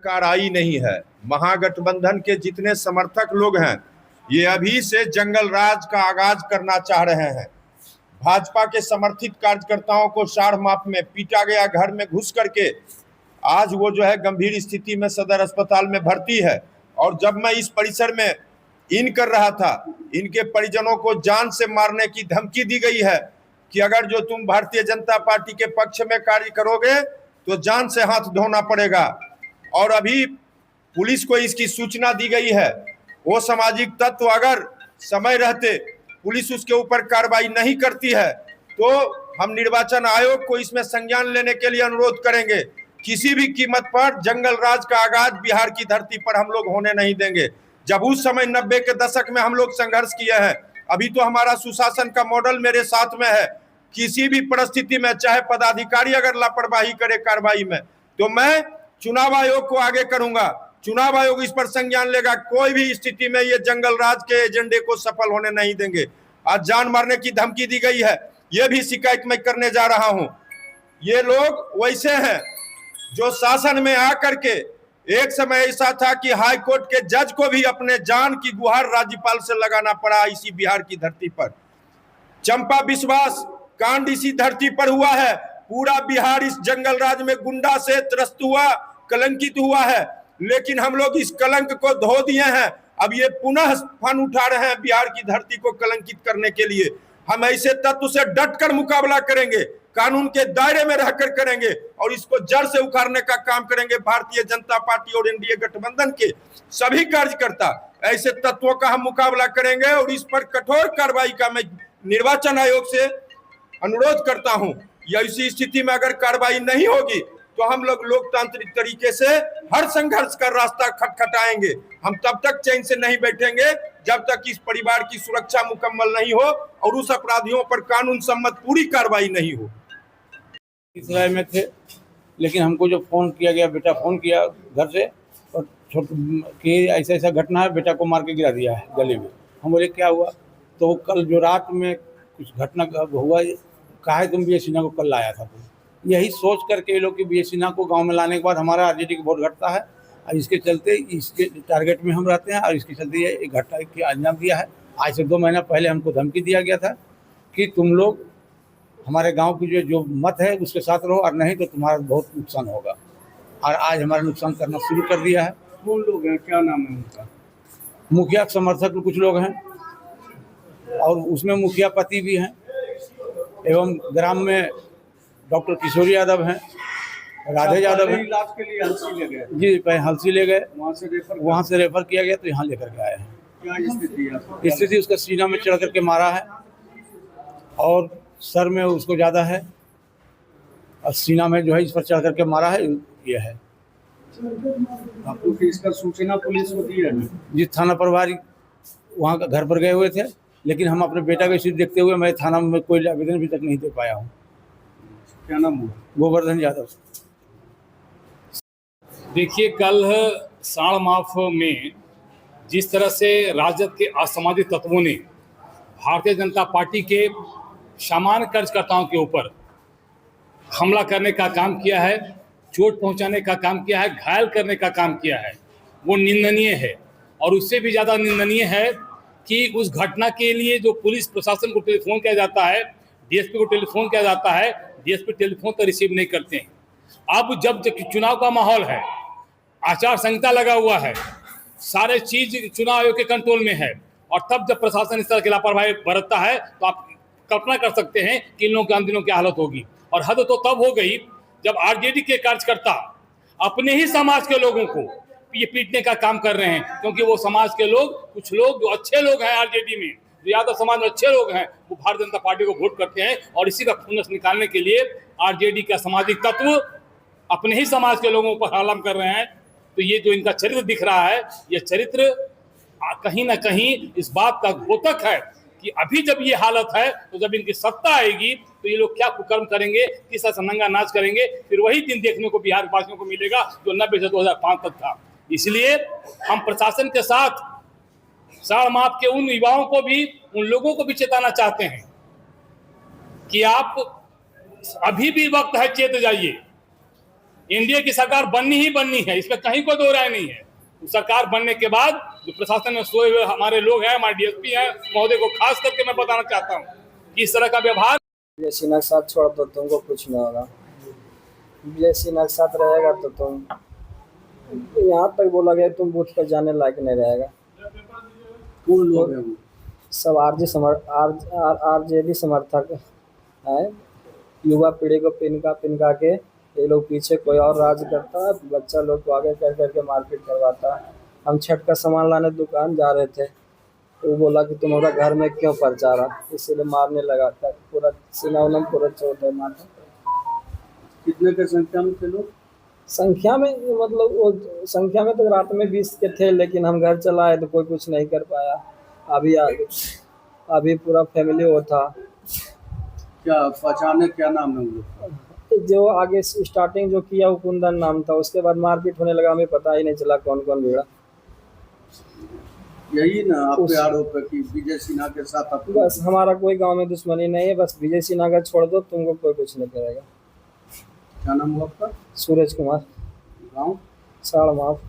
सरकार आई नहीं है। महागठबंधन के जितने समर्थक लोग हैं ये अभी से जंगल राज का आगाज करना चाह रहे हैं। भाजपा के समर्थित कार्यकर्ताओं को साढ़ माप में पीटा गया, घर में घुस करके आज वो जो है गंभीर स्थिति में सदर अस्पताल में भर्ती है। और जब मैं इस परिसर में इन कर रहा था, इनके परिजनों को जान से मारने की धमकी दी गई है कि अगर जो तुम भारतीय जनता पार्टी के पक्ष में कार्य करोगे तो जान से हाथ धोना पड़ेगा। और अभी पुलिस को इसकी सूचना दी गई है। वो सामाजिक तत्व अगर समय रहते पुलिस उसके ऊपर कार्रवाई नहीं करती है तो हम निर्वाचन आयोग को इसमें संज्ञान लेने के लिए अनुरोध करेंगे। किसी भी कीमत पर जंगल राज का आगाज बिहार की धरती पर हम लोग होने नहीं देंगे। जब उस समय 90 के दशक में हम लोग संघर्ष किए हैं, अभी तो हमारा सुशासन का मॉडल मेरे साथ में है। किसी भी परिस्थिति में चाहे पदाधिकारी अगर लापरवाही करे कार्रवाई में तो मैं चुनाव आयोग को आगे करूंगा। चुनाव आयोग इस पर संज्ञान लेगा। कोई भी स्थिति में ये जंगल राज के एजेंडे को सफल होने नहीं देंगे। आज जान मारने की धमकी दी गई है, ये भी शिकायत मैं करने जा रहा हूं। ये लोग वैसे हैं जो शासन में आकर के, एक समय ऐसा था कि हाई कोर्ट के जज को भी अपने जान की गुहार राज्यपाल से लगाना पड़ा इसी बिहार की धरती पर। चंपा विश्वास कांड इसी धरती पर हुआ है। पूरा बिहार इस जंगल राज में गुंडा से त्रस्त हुआ, कलंकित हुआ है, लेकिन हम लोग इस कलंक को धो दिए हैं। अब ये पुनः फन उठा रहे हैं बिहार की धरती को कलंकित करने के लिए। हम ऐसे तत्व से डटकर मुकाबला करेंगे, कानून के दायरे में रहकर करेंगे और इसको जड़ से उखाड़ने का काम करेंगे। भारतीय जनता पार्टी और एनडीए गठबंधन के सभी कार्यकर्ता ऐसे तत्वों का हम मुकाबला करेंगे और इस पर कठोर कार्रवाई का मैं निर्वाचन आयोग से अनुरोध करता हूं। या इसी स्थिति में अगर कार्रवाई नहीं होगी तो हम लोग लोकतांत्रिक तरीके से हर संघर्ष का रास्ता खटखटाएंगे। हम तब तक चैन से नहीं बैठेंगे जब तक इस परिवार की सुरक्षा मुकम्मल नहीं हो और उस अपराधियों पर कानून सम्मत पूरी कार्रवाई नहीं हो। इसराय में थे, लेकिन हमको जो फोन किया गया, बेटा फोन किया घर से और कि ऐसा ऐसा घटना है, बेटा को मार के गिरा दिया है गले में। हम बोले क्या हुआ? तो कल जो रात में कुछ घटना हुआ, कहा है तुम BS सिन्हा को कल लाया था। यही सोच करके ये लोग कि BS सिन्हा को गांव में लाने के बाद हमारा RJD का वोट घटता है और इसके चलते इसके टारगेट में हम रहते हैं और इसके चलते ये घटना की अंजाम दिया है। आज से 2 महीना पहले हमको धमकी दिया गया था कि तुम लोग हमारे गांव की जो मत है उसके साथ रहो और नहीं तो तुम्हारा बहुत नुकसान होगा। और आज हमारा नुकसान करना शुरू कर दिया है। कौन लोग हैं, क्या नाम है उनका? मुखिया समर्थक कुछ लोग हैं और उसमें मुखिया पति भी हैं एवं ग्राम में डॉक्टर किशोरी यादव हैं, राधे यादव हैं। इलाज के लिए हल्सी ले गए? जी, पहले हल्सी ले गए, वहाँ से रेफर किया गया तो यहाँ लेकर के आए हैं। क्या स्थिति है? स्थिति उसका सीना में चढ़ करके मारा है और सर में उसको ज़्यादा है और सीना में जो है इस पर चढ़ करके मारा है। ये है। आपको इसका सूचना पुलिस को दी है? जी, थाना प्रभारी वहाँ का घर पर गए हुए थे, लेकिन हम अपने बेटा की स्थिति देखते हुए मैं थाना में कोई आवेदन अभी तक नहीं दे पाया हूँ। क्या नाम हुआ? गोवर्धन यादव। देखिए, कल साढ़ माफ में जिस तरह से राजद के असामाजिक तत्वों ने भारतीय जनता पार्टी के सामान्य कार्यकर्ताओं के ऊपर हमला करने का काम किया है, चोट पहुंचाने का काम किया है, घायल करने का काम किया है, वो निंदनीय है। और उससे भी ज़्यादा निंदनीय है कि उस घटना के लिए जो पुलिस प्रशासन को टेलीफोन किया जाता है, DSP को टेलीफोन किया जाता है, DSP टेलीफोन तो रिसीव नहीं करते हैं। अब जब चुनाव का माहौल है, आचार संहिता लगा हुआ है, सारे चीज चुनाव आयोग के कंट्रोल में है और तब जब प्रशासन इस तरह की लापरवाही बरतता है तो आप कल्पना कर सकते हैं कि इन लोगों के आंदोलनों की हालत होगी। और हद तो तब हो गई जब RJD के कार्यकर्ता अपने ही समाज के लोगों को ये पीटने का काम कर रहे हैं, क्योंकि वो समाज के लोग, कुछ लोग जो अच्छे लोग हैं RJD में, जो यादव समाज में अच्छे लोग हैं, वो भारतीय जनता पार्टी को वोट करते हैं और इसी का खुन्नस निकालने के लिए RJD का सामाजिक तत्व अपने ही समाज के लोगों पर हमला कर रहे हैं। तो ये जो इनका चरित्र दिख रहा है, ये चरित्र कहीं ना कहीं इस बात का द्योतक है कि अभी जब ये हालत है तो जब इनकी सत्ता आएगी तो ये लोग क्या कुकर्म करेंगे, किस तरह से नंगा नाच करेंगे, फिर वही दिन देखने को बिहार वासियों को मिलेगा जो 90 से 2005 तक था। इसलिए हम प्रशासन के साथ साढ़ माप के उन युवाओं को भी, उन लोगों को भी चेताना चाहते हैं कि आप अभी भी वक्त है, चेत जाइए। एनडीए की सरकार बननी ही बननी है, इसमें कहीं कोई दो राय नहीं है। सरकार बनने के बाद जो प्रशासन में सोए हुए हमारे लोग हैं, हमारे डीएसपी हैं महोदय को खास करके मैं बताना चाहता हूँ कि इस तरह का व्यवहार विजय सिन्हा के साथ छोड़ दो, तुमको कुछ नहीं होगा। विजय सिन्हा के साथ रहेगा तो तुम यहाँ तक बोला गया तुम बूथ पर जाने लायक नहीं रहेगा। कौन लोग हैं वो? सब आरजेडी समर्थक है। युवा पीढ़ी को पिनका के ये लोग पीछे कोई और राज करता है, बच्चा लोग को आगे कर करके मारपीट करवाता है। हम छठ का सामान लाने दुकान जा रहे थे, वो बोला कि तुम्हारा घर में क्यों पर्चा रहा, इसीलिए मारने लगा था। पूरा सीना उन्हें पूरा चोट है माथा। कितने के संख्या में थे लोग? संख्या में मतलब वो संख्या में तो रात में 20 के थे, लेकिन हम घर चलाए तो कोई कुछ नहीं कर पाया। अभी पूरा फैमिली वो था। क्या पहचाने, क्या नाम है उन लोग? जो आगे स्टार्टिंग जो किया वो कुंदन नाम था, उसके बाद मारपीट होने लगा, हमें पता ही नहीं चला कौन कौन भिड़ा। यही ना आप पे आरोप है कि विजय सिन्हा के साथ आप? बस हमारा कोई गांव में दुश्मनी नहीं है, बस विजय सिन्हा का छोड़ दो, तुमको कोई कुछ नहीं करेगा। क्या नाम हुआ आपका? सूरज कुमार, गाँव? साड़ माफ।